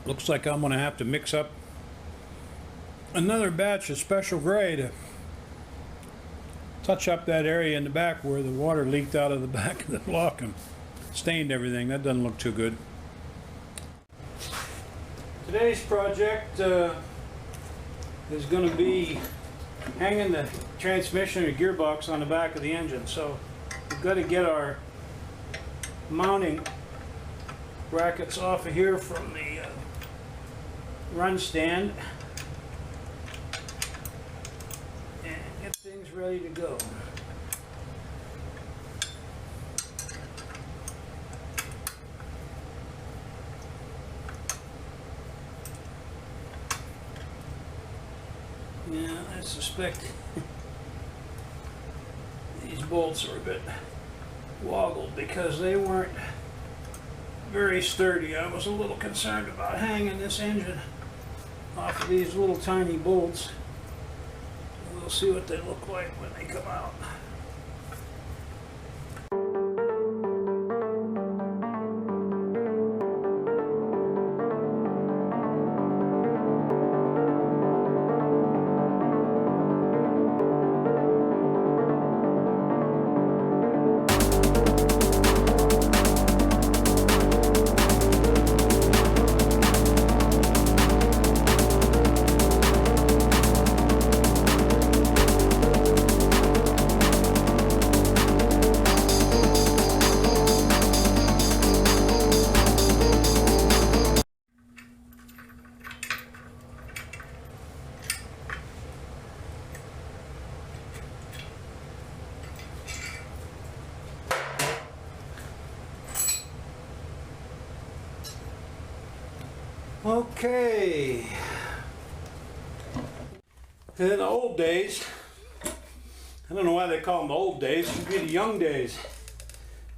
Looks like I'm going to have to mix up another batch of special gray to touch up that area in the back where the water leaked out of the back of the block and stained everything. That doesn't look too good. Today's project is going to be hanging the transmission or gearbox on the back of the engine. So we've got to get our mounting brackets off of here from the run stand and get things ready to go. Yeah, I suspect these bolts are a bit woggled because they weren't very sturdy. I was a little concerned about hanging this engine off of these little tiny bolts. We'll see what they look like when they come out. Okay. In the old days, I don't know why they call them the old days, it should be the young days.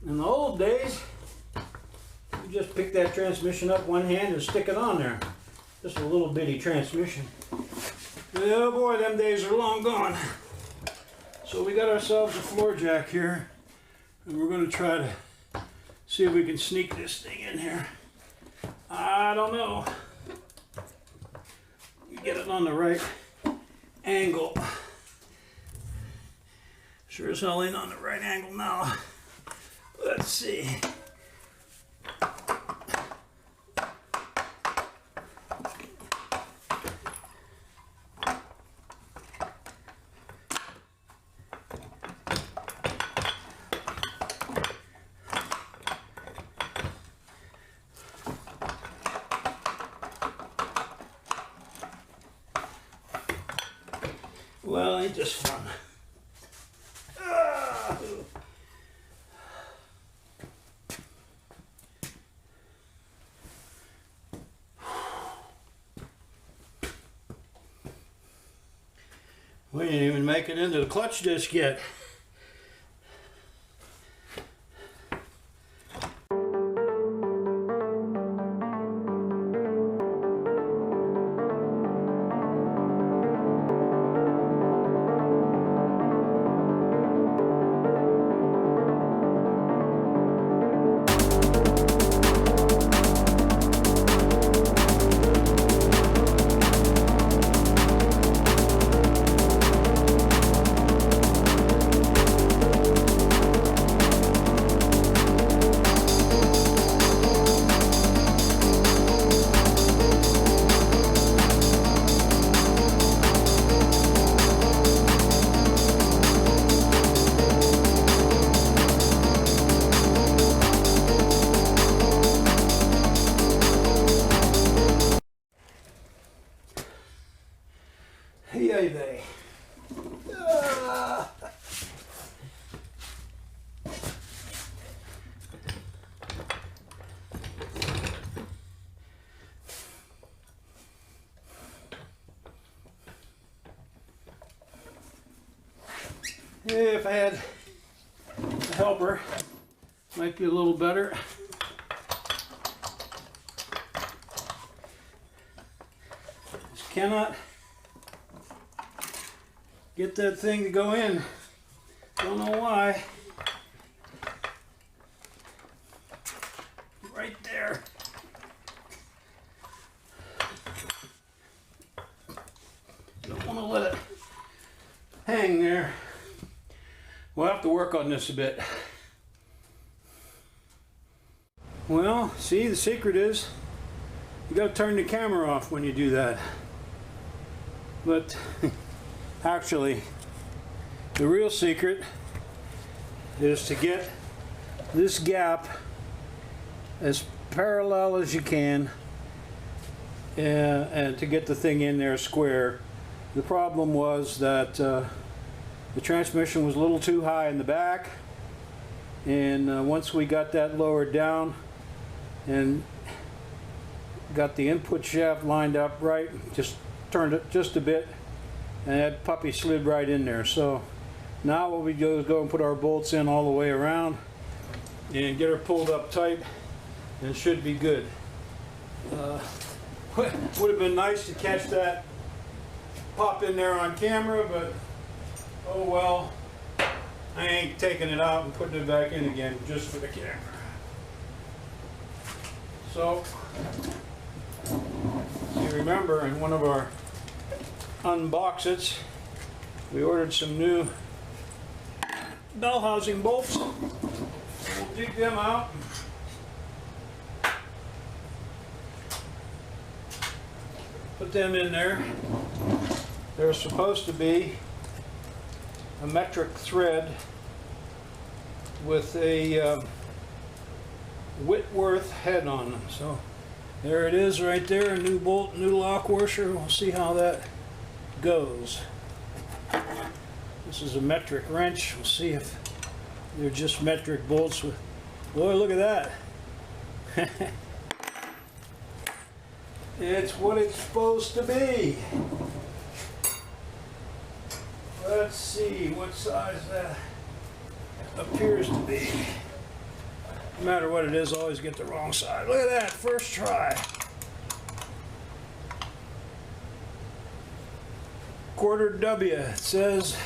In the old days, you just pick that transmission up one hand and stick it on there. Just a little bitty transmission. Oh boy, them days are long gone. So we got ourselves a floor jack here, and we're going to try to see if we can sneak this thing in here. I don't know. You get it on the right angle. Sure as hell ain't on the right angle now. Let's see. Well, ain't this fun? We didn't even make it into the clutch disc yet. Yay, they. If I had a helper, might be a little better. Just cannot get that thing to go in. Don't know why. Right there. hang there. We'll have to work on this a bit. Well, see, the secret is you got to turn the camera off when you do that. But actually, the real secret is to get this gap as parallel as you can, and to get the thing in there square. The problem was that the transmission was a little too high in the back, and once we got that lowered down and got the input shaft lined up right, just turned it just a bit, and that puppy slid right in there. So now what we do is go and put our bolts in all the way around and get her pulled up tight, and it should be good. Would have been nice to catch that pop in there on camera, but oh well, I ain't taking it out and putting it back in again just for the camera. So, you remember in one of our unboxings, we ordered some new bell housing bolts. We'll dig them out. Put them in there. There's supposed to be a metric thread with a Whitworth head on them. So there it is right there, a new bolt, new lock washer. We'll see how that goes. This is a metric wrench. We'll see if they're just metric bolts with, boy, look at that. It's what it's supposed to be. Let's see what size that appears to be. No matter what it is, I always get the wrong side. Look at that, first try. Quarter W, it says.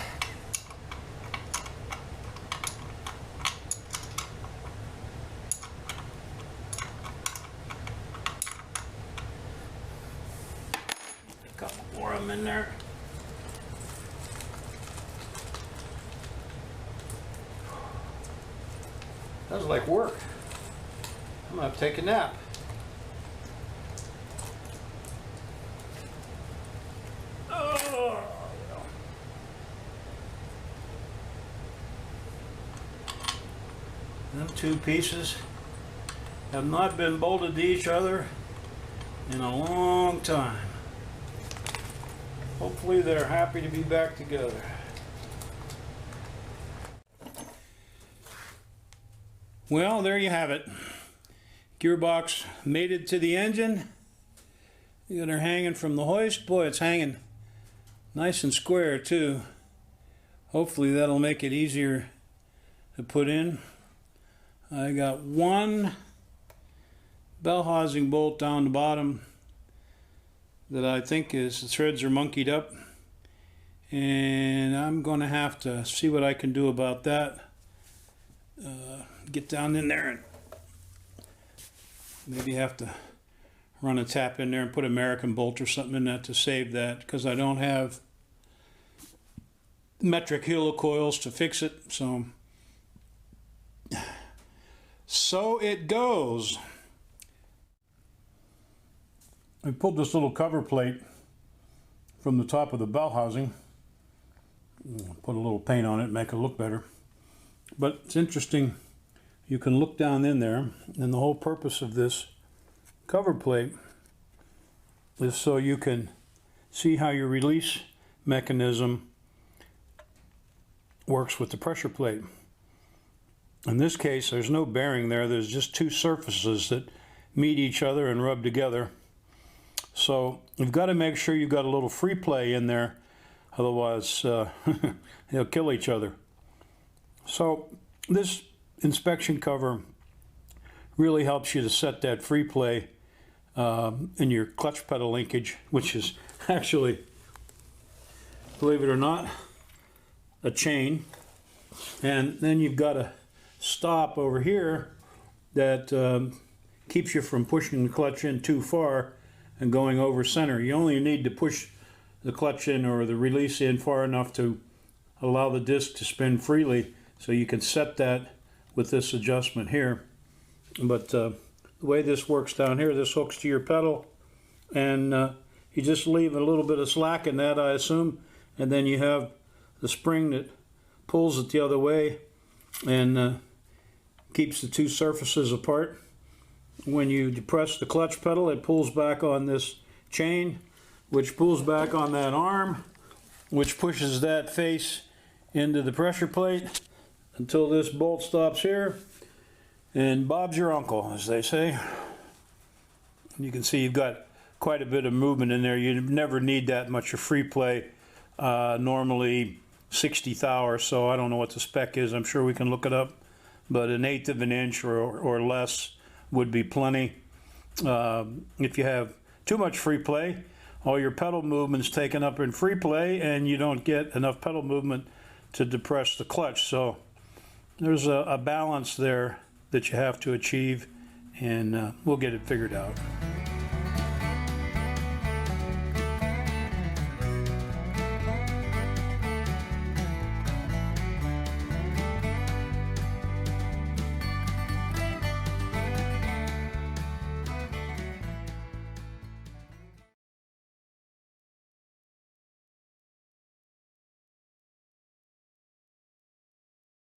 A couple more of them in there. That was like work. I'm gonna have to take a nap. Oh, them two pieces have not been bolted to each other in a long time. Hopefully they're happy to be back together. Well, there you have it. Gearbox mated to the engine. You got her hanging from the hoist. Boy, it's hanging nice and square too. Hopefully that'll make it easier to put in. I got one bell housing bolt down the bottom that I think is, the threads are monkeyed up, and I'm going to have to see what I can do about that. Get down in there and maybe have to run a tap in there and put American bolt or something in that to save that, because I don't have metric helicoils to fix it. So it goes. I pulled this little cover plate from the top of the bell housing. Put a little paint on it, make it look better. But it's interesting. You can look down in there, and the whole purpose of this cover plate is so you can see how your release mechanism works with the pressure plate. In this case, there's no bearing there. There's just two surfaces that meet each other and rub together. So you've got to make sure you've got a little free play in there, otherwise they'll kill each other. So this inspection cover really helps you to set that free play in your clutch pedal linkage, which is actually, believe it or not, a chain. And then you've got a stop over here that keeps you from pushing the clutch in too far and going over center. You only need to push the clutch in or the release in far enough to allow the disc to spin freely. So you can set that with this adjustment here. But the way this works down here, this hooks to your pedal, and you just leave a little bit of slack in that, I assume, and then you have the spring that pulls it the other way and keeps the two surfaces apart. When you depress the clutch pedal, it pulls back on this chain, which pulls back on that arm, which pushes that face into the pressure plate until this bolt stops here, and Bob's your uncle, as they say. You can see you've got quite a bit of movement in there. You never need that much of free play. Normally 60 thou or so. I don't know what the spec is. I'm sure we can look it up, but 1/8 of an inch or less would be plenty. If you have too much free play, all your pedal movement's taken up in free play, and you don't get enough pedal movement to depress the clutch. So there's a balance there that you have to achieve, and we'll get it figured out.